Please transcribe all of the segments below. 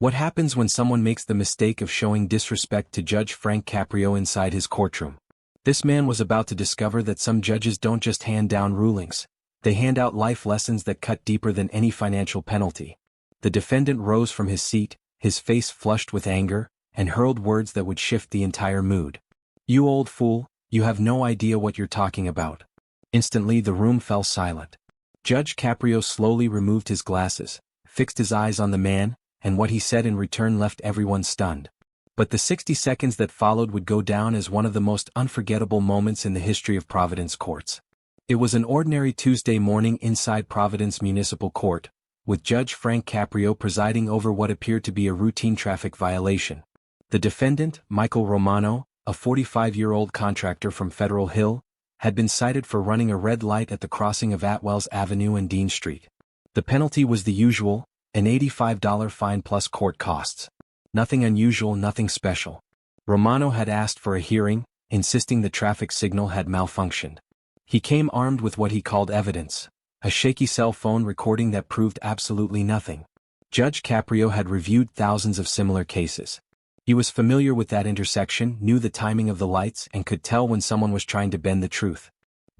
What happens when someone makes the mistake of showing disrespect to Judge Frank Caprio inside his courtroom? This man was about to discover that some judges don't just hand down rulings, they hand out life lessons that cut deeper than any financial penalty. The defendant rose from his seat, his face flushed with anger, and hurled words that would shift the entire mood. "You old fool, you have no idea what you're talking about." Instantly the room fell silent. Judge Caprio slowly removed his glasses, fixed his eyes on the man, and what he said in return left everyone stunned. But the 60 seconds that followed would go down as one of the most unforgettable moments in the history of Providence courts. It was an ordinary Tuesday morning inside Providence Municipal Court, with Judge Frank Caprio presiding over what appeared to be a routine traffic violation. The defendant, Michael Romano, a 45-year-old contractor from Federal Hill, had been cited for running a red light at the crossing of Atwells Avenue and Dean Street. The penalty was the usual, an $85 fine plus court costs. Nothing unusual, nothing special. Romano had asked for a hearing, insisting the traffic signal had malfunctioned. He came armed with what he called evidence, a shaky cell phone recording that proved absolutely nothing. Judge Caprio had reviewed thousands of similar cases. He was familiar with that intersection, knew the timing of the lights, and could tell when someone was trying to bend the truth.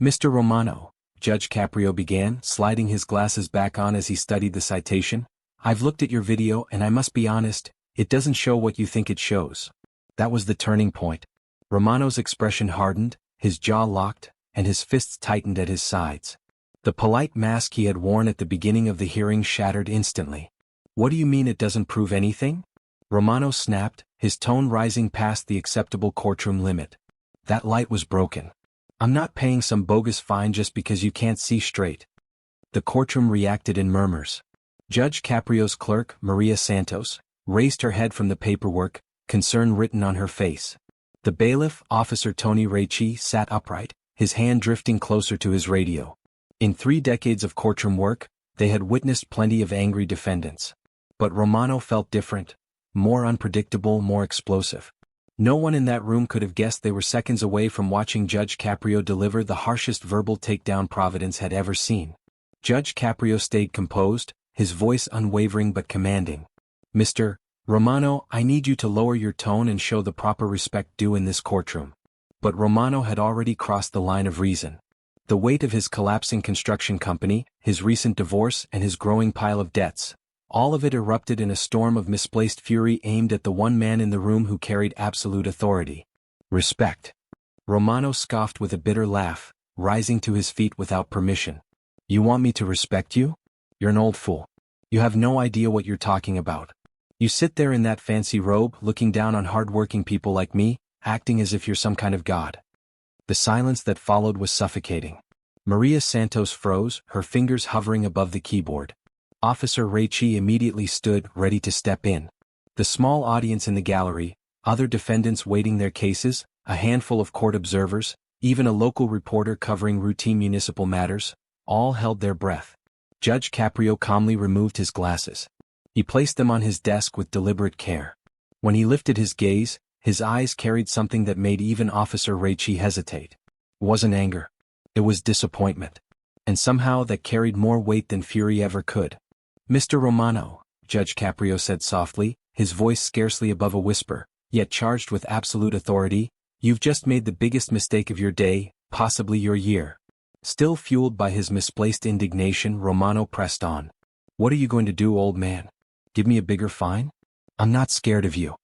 "Mr. Romano," Judge Caprio began, sliding his glasses back on as he studied the citation, "I've looked at your video and I must be honest, it doesn't show what you think it shows." That was the turning point. Romano's expression hardened, his jaw locked, and his fists tightened at his sides. The polite mask he had worn at the beginning of the hearing shattered instantly. "What do you mean it doesn't prove anything?" Romano snapped, his tone rising past the acceptable courtroom limit. "That light was broken. I'm not paying some bogus fine just because you can't see straight." The courtroom reacted in murmurs. Judge Caprio's clerk, Maria Santos, raised her head from the paperwork, concern written on her face. The bailiff, Officer Tony Ricci, sat upright, his hand drifting closer to his radio. In 3 decades of courtroom work, they had witnessed plenty of angry defendants. But Romano felt different, more unpredictable, more explosive. No one in that room could have guessed they were seconds away from watching Judge Caprio deliver the harshest verbal takedown Providence had ever seen. Judge Caprio stayed composed, his voice unwavering but commanding. "Mr. Romano, I need you to lower your tone and show the proper respect due in this courtroom." But Romano had already crossed the line of reason. The weight of his collapsing construction company, his recent divorce, and his growing pile of debts, all of it erupted in a storm of misplaced fury aimed at the one man in the room who carried absolute authority. "Respect." Romano scoffed with a bitter laugh, rising to his feet without permission. "You want me to respect you? You're an old fool. You have no idea what you're talking about. You sit there in that fancy robe, looking down on hard-working people like me, acting as if you're some kind of god." The silence that followed was suffocating. Maria Santos froze, her fingers hovering above the keyboard. Officer Ricci immediately stood, ready to step in. The small audience in the gallery, other defendants waiting their cases, a handful of court observers, even a local reporter covering routine municipal matters, all held their breath. Judge Caprio calmly removed his glasses. He placed them on his desk with deliberate care. When he lifted his gaze, his eyes carried something that made even Officer Ricci hesitate. It wasn't anger. It was disappointment. And somehow that carried more weight than fury ever could. "Mr. Romano," Judge Caprio said softly, his voice scarcely above a whisper, yet charged with absolute authority, "you've just made the biggest mistake of your day, possibly your year." Still fueled by his misplaced indignation, Romano pressed on. "What are you going to do, old man? Give me a bigger fine? I'm not scared of you."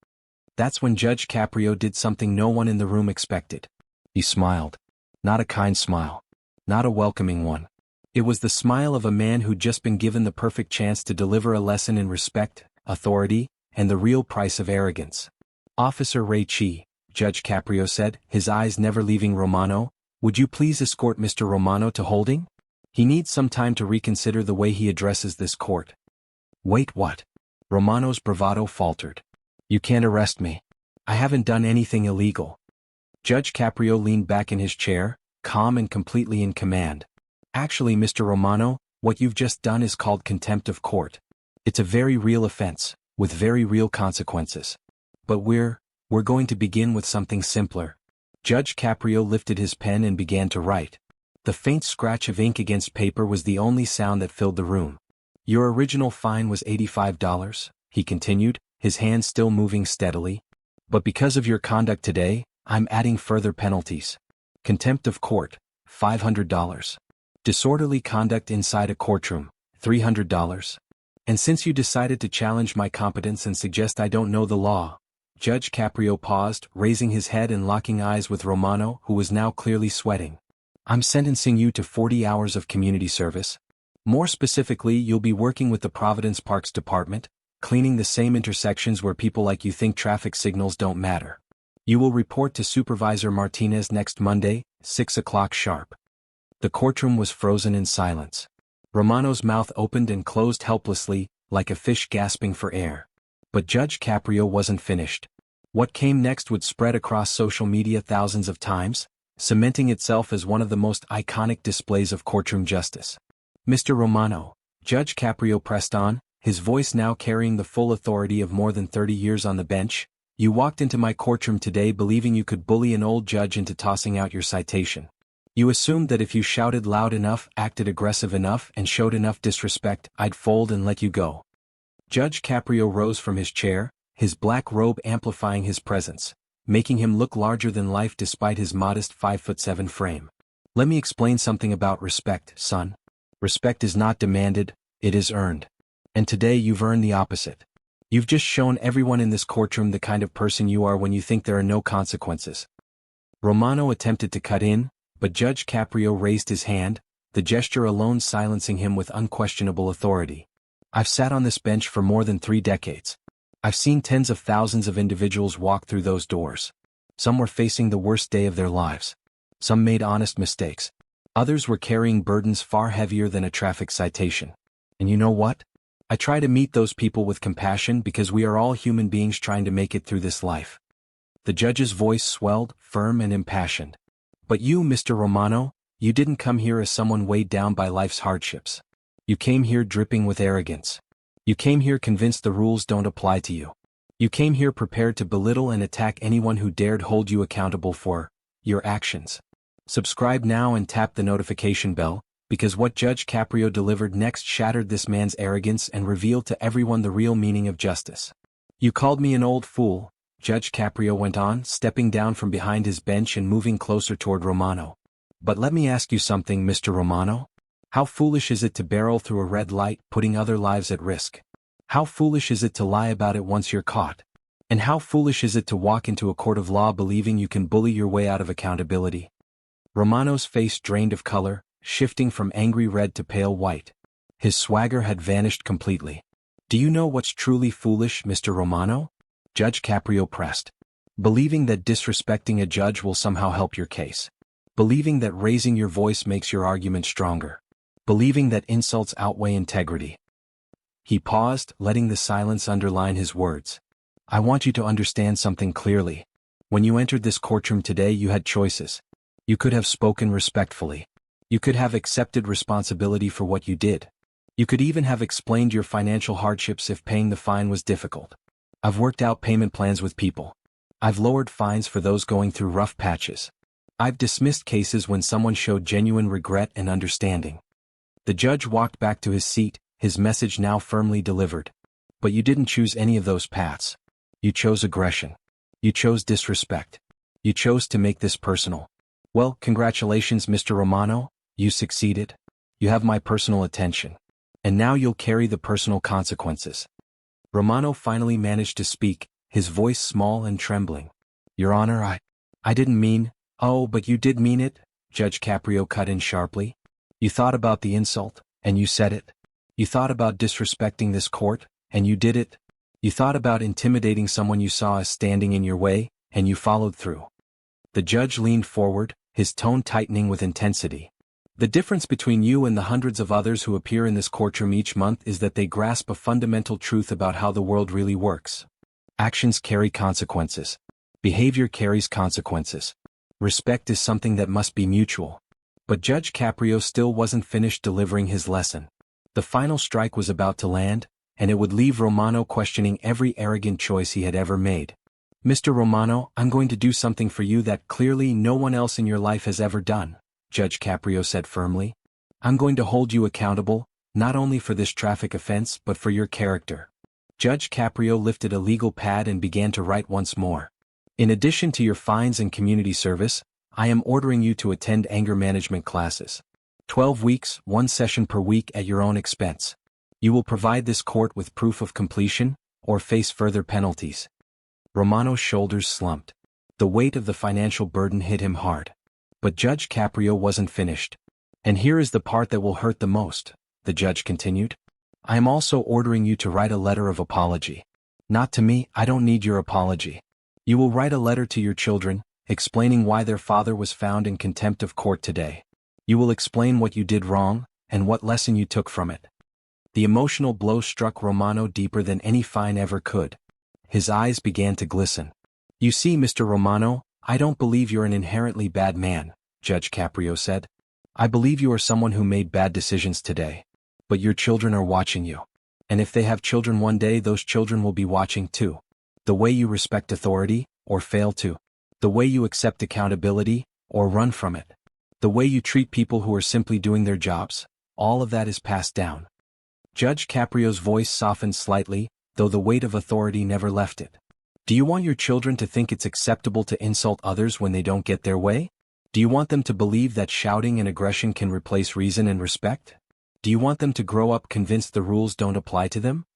That's when Judge Caprio did something no one in the room expected. He smiled. Not a kind smile. Not a welcoming one. It was the smile of a man who'd just been given the perfect chance to deliver a lesson in respect, authority, and the real price of arrogance. "Officer Ricci," Judge Caprio said, his eyes never leaving Romano, "would you please escort Mr. Romano to holding? He needs some time to reconsider the way he addresses this court." "Wait, what?" Romano's bravado faltered. "You can't arrest me. I haven't done anything illegal." Judge Caprio leaned back in his chair, calm and completely in command. "Actually, Mr. Romano, what you've just done is called contempt of court. It's a very real offense, with very real consequences. But we're going to begin with something simpler." Judge Caprio lifted his pen and began to write. The faint scratch of ink against paper was the only sound that filled the room. "Your original fine was $85, he continued, his hand still moving steadily. But because of your conduct today, I'm adding further penalties. Contempt of court, $500. Disorderly conduct inside a courtroom, $300. And since you decided to challenge my competence and suggest I don't know the law, Judge Caprio paused, raising his head and locking eyes with Romano, who was now clearly sweating. I'm sentencing you to 40 hours of community service. More specifically, you'll be working with the Providence Parks Department, cleaning the same intersections where people like you think traffic signals don't matter. You will report to Supervisor Martinez next Monday, 6 o'clock sharp. The courtroom was frozen in silence. Romano's mouth opened and closed helplessly, like a fish gasping for air. But Judge Caprio wasn't finished. What came next would spread across social media thousands of times, cementing itself as one of the most iconic displays of courtroom justice. Mr. Romano, Judge Caprio pressed on, his voice now carrying the full authority of more than 30 years on the bench, you walked into my courtroom today believing you could bully an old judge into tossing out your citation. You assumed that if you shouted loud enough, acted aggressive enough, and showed enough disrespect, I'd fold and let you go. Judge Caprio rose from his chair, his black robe amplifying his presence, making him look larger than life despite his modest 5'7" frame. Let me explain something about respect, son. Respect is not demanded, it is earned. And today you've earned the opposite. You've just shown everyone in this courtroom the kind of person you are when you think there are no consequences. Romano attempted to cut in, but Judge Caprio raised his hand, the gesture alone silencing him with unquestionable authority. I've sat on this bench for more than 3 decades. I've seen tens of thousands of individuals walk through those doors. Some were facing the worst day of their lives. Some made honest mistakes. Others were carrying burdens far heavier than a traffic citation. And you know what? I try to meet those people with compassion because we are all human beings trying to make it through this life. The judge's voice swelled, firm and impassioned. But you, Mr. Romano, you didn't come here as someone weighed down by life's hardships. You came here dripping with arrogance. You came here convinced the rules don't apply to you. You came here prepared to belittle and attack anyone who dared hold you accountable for your actions. Subscribe now and tap the notification bell, because what Judge Caprio delivered next shattered this man's arrogance and revealed to everyone the real meaning of justice. You called me an old fool, Judge Caprio went on, stepping down from behind his bench and moving closer toward Romano. But let me ask you something, Mr. Romano. How foolish is it to barrel through a red light, putting other lives at risk? How foolish is it to lie about it once you're caught? And how foolish is it to walk into a court of law believing you can bully your way out of accountability? Romano's face drained of color, shifting from angry red to pale white. His swagger had vanished completely. Do you know what's truly foolish, Mr. Romano? Judge Caprio pressed. Believing that disrespecting a judge will somehow help your case. Believing that raising your voice makes your argument stronger. Believing that insults outweigh integrity. He paused, letting the silence underline his words. I want you to understand something clearly. When you entered this courtroom today, you had choices. You could have spoken respectfully. You could have accepted responsibility for what you did. You could even have explained your financial hardships if paying the fine was difficult. I've worked out payment plans with people. I've lowered fines for those going through rough patches. I've dismissed cases when someone showed genuine regret and understanding. The judge walked back to his seat, his message now firmly delivered. But you didn't choose any of those paths. You chose aggression. You chose disrespect. You chose to make this personal. Well, congratulations, Mr. Romano, you succeeded. You have my personal attention. And now you'll carry the personal consequences. Romano finally managed to speak, his voice small and trembling. Your Honor, I didn't mean. Oh, but you did mean it, Judge Caprio cut in sharply. You thought about the insult, and you said it. You thought about disrespecting this court, and you did it. You thought about intimidating someone you saw as standing in your way, and you followed through. The judge leaned forward, his tone tightening with intensity. The difference between you and the hundreds of others who appear in this courtroom each month is that they grasp a fundamental truth about how the world really works. Actions carry consequences. Behavior carries consequences. Respect is something that must be mutual. But Judge Caprio still wasn't finished delivering his lesson. The final strike was about to land, and it would leave Romano questioning every arrogant choice he had ever made. Mr. Romano, I'm going to do something for you that clearly no one else in your life has ever done, Judge Caprio said firmly. I'm going to hold you accountable, not only for this traffic offense but for your character. Judge Caprio lifted a legal pad and began to write once more. In addition to your fines and community service, I am ordering you to attend anger management classes. 12 weeks, 1 session per week at your own expense. You will provide this court with proof of completion, or face further penalties. Romano's shoulders slumped. The weight of the financial burden hit him hard. But Judge Caprio wasn't finished. And here is the part that will hurt the most, the judge continued. I am also ordering you to write a letter of apology. Not to me, I don't need your apology. You will write a letter to your children, explaining why their father was found in contempt of court today. You will explain what you did wrong, and what lesson you took from it. The emotional blow struck Romano deeper than any fine ever could. His eyes began to glisten. You see, Mr. Romano, I don't believe you're an inherently bad man, Judge Caprio said. I believe you are someone who made bad decisions today. But your children are watching you. And if they have children one day, those children will be watching too. The way you respect authority, or fail to. The way you accept accountability, or run from it. The way you treat people who are simply doing their jobs, all of that is passed down. Judge Caprio's voice softened slightly, though the weight of authority never left it. Do you want your children to think it's acceptable to insult others when they don't get their way? Do you want them to believe that shouting and aggression can replace reason and respect? Do you want them to grow up convinced the rules don't apply to them?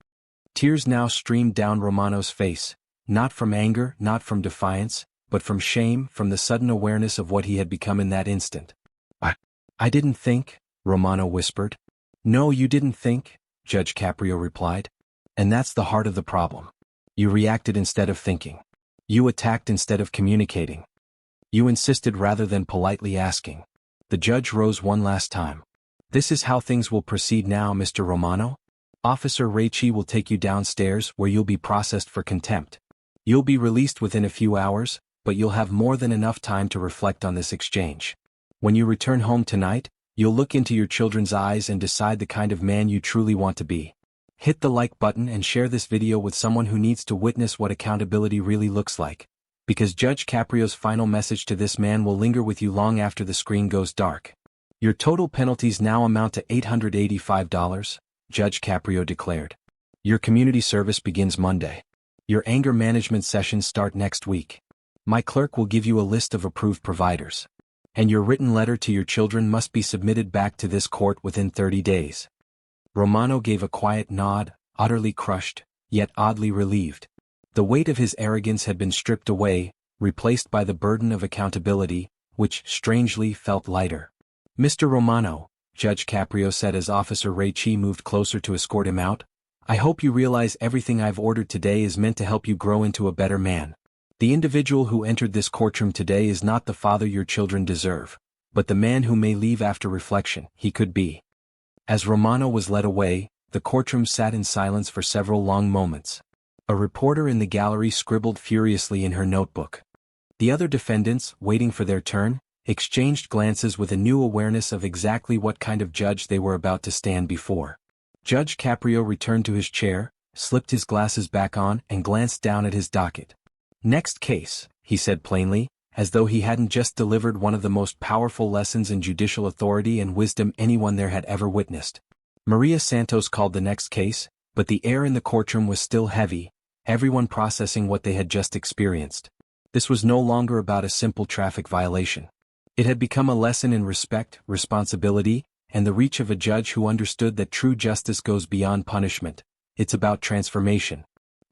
Tears now streamed down Romano's face, not from anger, not from defiance, but from shame, from the sudden awareness of what he had become in that instant. I didn't think, Romano whispered. No, you didn't think, Judge Caprio replied. And that's the heart of the problem. You reacted instead of thinking. You attacked instead of communicating. You insisted rather than politely asking. The judge rose one last time. This is how things will proceed now, Mr. Romano. Officer Raichi will take you downstairs where you'll be processed for contempt. You'll be released within a few hours, but you'll have more than enough time to reflect on this exchange. When you return home tonight, you'll look into your children's eyes and decide the kind of man you truly want to be. Hit the like button and share this video with someone who needs to witness what accountability really looks like. Because Judge Caprio's final message to this man will linger with you long after the screen goes dark. Your total penalties now amount to $885, Judge Caprio declared. Your community service begins Monday. Your anger management sessions start next week. My clerk will give you a list of approved providers. And your written letter to your children must be submitted back to this court within 30 days. Romano gave a quiet nod, utterly crushed, yet oddly relieved. The weight of his arrogance had been stripped away, replaced by the burden of accountability, which, strangely, felt lighter. Mr. Romano, Judge Caprio said as Officer Raichi moved closer to escort him out, I hope you realize everything I've ordered today is meant to help you grow into a better man. The individual who entered this courtroom today is not the father your children deserve, but the man who may leave after reflection he could be. As Romano was led away, the courtroom sat in silence for several long moments. A reporter in the gallery scribbled furiously in her notebook. The other defendants, waiting for their turn, exchanged glances with a new awareness of exactly what kind of judge they were about to stand before. Judge Caprio returned to his chair, slipped his glasses back on and glanced down at his docket. Next case, he said plainly, as though he hadn't just delivered one of the most powerful lessons in judicial authority and wisdom anyone there had ever witnessed. Maria Santos called the next case, but the air in the courtroom was still heavy, everyone processing what they had just experienced. This was no longer about a simple traffic violation. It had become a lesson in respect, responsibility, and the reach of a judge who understood that true justice goes beyond punishment. It's about transformation.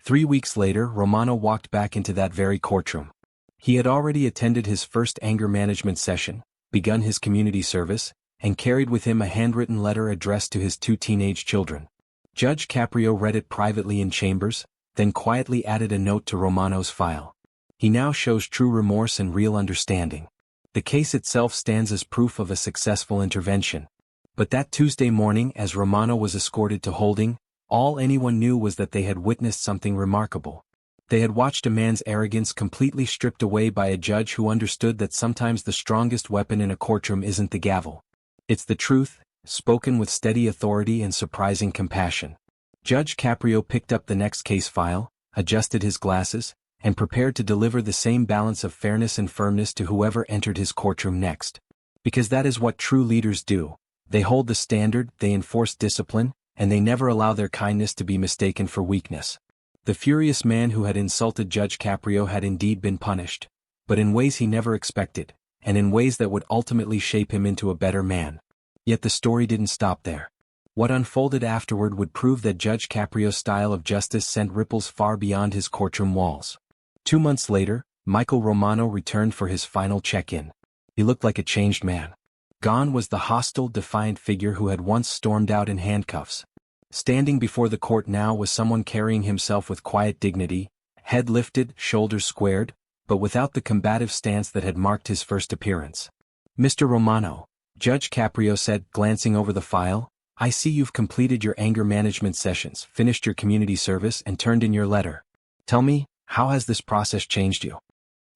3 weeks later, Romano walked back into that very courtroom. He had already attended his first anger management session, begun his community service, and carried with him a handwritten letter addressed to his 2 teenage children. Judge Caprio read it privately in chambers, then quietly added a note to Romano's file. He now shows true remorse and real understanding. The case itself stands as proof of a successful intervention. But that Tuesday morning, as Romano was escorted to holding, all anyone knew was that they had witnessed something remarkable. They had watched a man's arrogance completely stripped away by a judge who understood that sometimes the strongest weapon in a courtroom isn't the gavel. It's the truth, spoken with steady authority and surprising compassion. Judge Caprio picked up the next case file, adjusted his glasses, and prepared to deliver the same balance of fairness and firmness to whoever entered his courtroom next. Because that is what true leaders do. They hold the standard, they enforce discipline, and they never allow their kindness to be mistaken for weakness. The furious man who had insulted Judge Caprio had indeed been punished, but in ways he never expected, and in ways that would ultimately shape him into a better man. Yet the story didn't stop there. What unfolded afterward would prove that Judge Caprio's style of justice sent ripples far beyond his courtroom walls. 2 months later, Michael Romano returned for his final check-in. He looked like a changed man. Gone was the hostile, defiant figure who had once stormed out in handcuffs. Standing before the court now was someone carrying himself with quiet dignity, head lifted, shoulders squared, but without the combative stance that had marked his first appearance. "Mr. Romano," Judge Caprio said, glancing over the file, "I see you've completed your anger management sessions, finished your community service, and turned in your letter. Tell me, how has this process changed you?"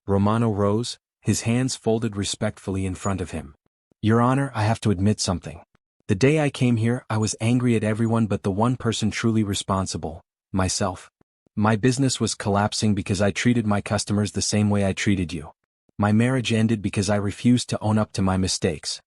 Romano rose, his hands folded respectfully in front of him. "Your Honor, I have to admit something. The day I came here, I was angry at everyone but the one person truly responsible, myself. My business was collapsing because I treated my customers the same way I treated you. My marriage ended because I refused to own up to my mistakes."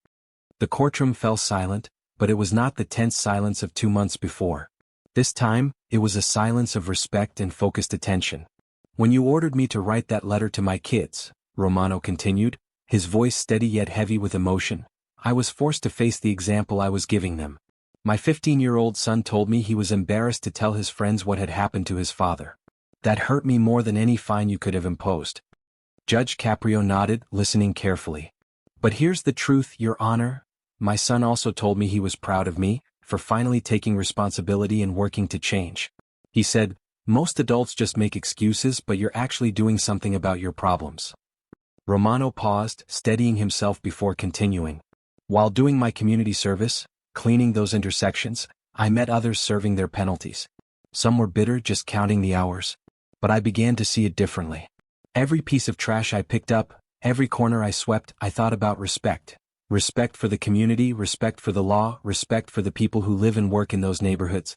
The courtroom fell silent, but it was not the tense silence of 2 months before. This time, it was a silence of respect and focused attention. "When you ordered me to write that letter to my kids," Romano continued, his voice steady yet heavy with emotion, "I was forced to face the example I was giving them. My 15-year-old son told me he was embarrassed to tell his friends what had happened to his father. That hurt me more than any fine you could have imposed." Judge Caprio nodded, listening carefully. "But here's the truth, Your Honor. My son also told me he was proud of me, for finally taking responsibility and working to change. He said, 'Most adults just make excuses, but you're actually doing something about your problems.'" Romano paused, steadying himself before continuing. "While doing my community service, cleaning those intersections, I met others serving their penalties. Some were bitter just counting the hours. But I began to see it differently. Every piece of trash I picked up, every corner I swept, I thought about respect. Respect for the community, respect for the law, respect for the people who live and work in those neighborhoods."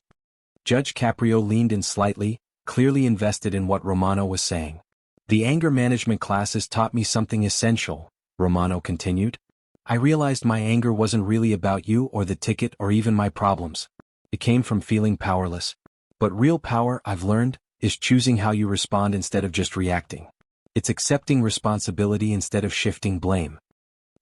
Judge Caprio leaned in slightly, clearly invested in what Romano was saying. "The anger management classes taught me something essential," Romano continued. "I realized my anger wasn't really about you or the ticket or even my problems. It came from feeling powerless. But real power, I've learned, is choosing how you respond instead of just reacting. It's accepting responsibility instead of shifting blame."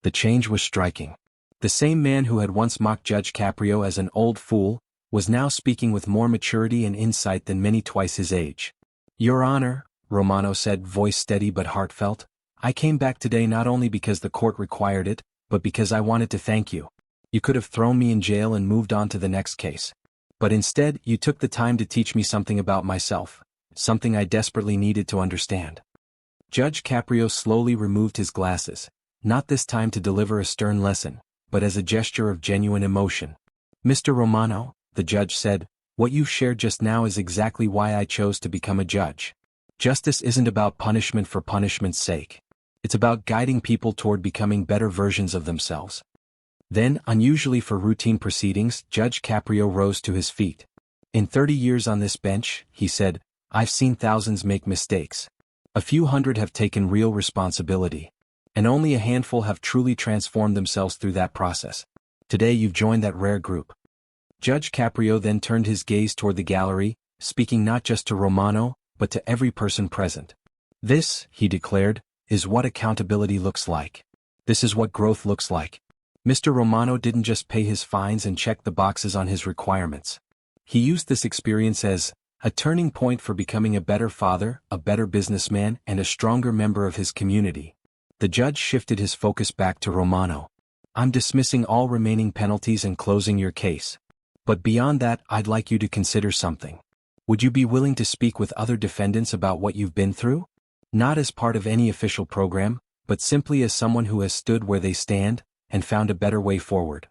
The change was striking. The same man who had once mocked Judge Caprio as an old fool, was now speaking with more maturity and insight than many twice his age. "Your Honor," Romano said, voice steady but heartfelt, "I came back today not only because the court required it, but because I wanted to thank you. You could have thrown me in jail and moved on to the next case. But instead, you took the time to teach me something about myself, something I desperately needed to understand." Judge Caprio slowly removed his glasses, not this time to deliver a stern lesson, but as a gesture of genuine emotion. "Mr. Romano," the judge said, "what you shared just now is exactly why I chose to become a judge. Justice isn't about punishment for punishment's sake. It's about guiding people toward becoming better versions of themselves." Then, unusually for routine proceedings, Judge Caprio rose to his feet. "In 30 years on this bench," he said, "I've seen thousands make mistakes. A few hundred have taken real responsibility. And only a handful have truly transformed themselves through that process. Today you've joined that rare group." Judge Caprio then turned his gaze toward the gallery, speaking not just to Romano, but to every person present. "This," he declared, "is what accountability looks like. This is what growth looks like." Mr. Romano didn't just pay his fines and check the boxes on his requirements. He used this experience as a turning point for becoming a better father, a better businessman, and a stronger member of his community. The judge shifted his focus back to Romano. "I'm dismissing all remaining penalties and closing your case. But beyond that, I'd like you to consider something. Would you be willing to speak with other defendants about what you've been through? Not as part of any official program, but simply as someone who has stood where they stand, and found a better way forward."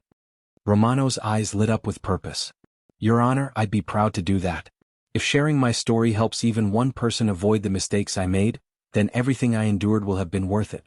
Romano's eyes lit up with purpose. "Your Honor, I'd be proud to do that. If sharing my story helps even one person avoid the mistakes I made, then everything I endured will have been worth it."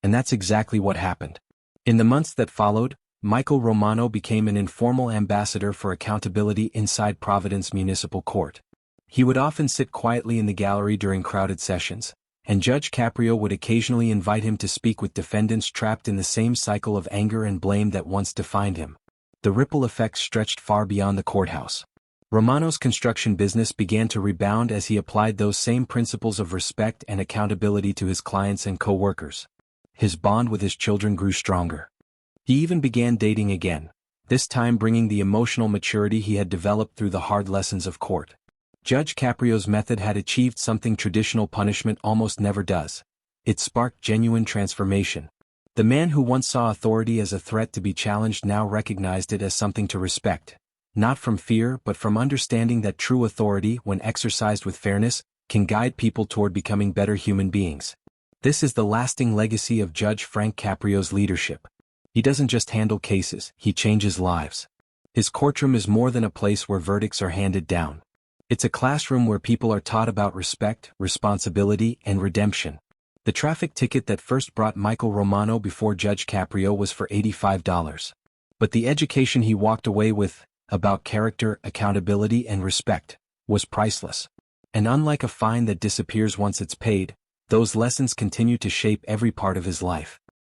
And that's exactly what happened. In the months that followed, Michael Romano became an informal ambassador for accountability inside Providence Municipal Court. He would often sit quietly in the gallery during crowded sessions, and Judge Caprio would occasionally invite him to speak with defendants trapped in the same cycle of anger and blame that once defined him. The ripple effects stretched far beyond the courthouse. Romano's construction business began to rebound as he applied those same principles of respect and accountability to his clients and co-workers. His bond with his children grew stronger. He even began dating again, this time bringing the emotional maturity he had developed through the hard lessons of court. Judge Caprio's method had achieved something traditional punishment almost never does. It sparked genuine transformation. The man who once saw authority as a threat to be challenged now recognized it as something to respect. Not from fear but from understanding that true authority, when exercised with fairness, can guide people toward becoming better human beings. This is the lasting legacy of Judge Frank Caprio's leadership. He doesn't just handle cases, he changes lives. His courtroom is more than a place where verdicts are handed down. It's a classroom where people are taught about respect, responsibility, and redemption. The traffic ticket that first brought Michael Romano before Judge Caprio was for $85. But the education he walked away with, about character, accountability, and respect, was priceless. And unlike a fine that disappears once it's paid, those lessons continue to shape every part of his life.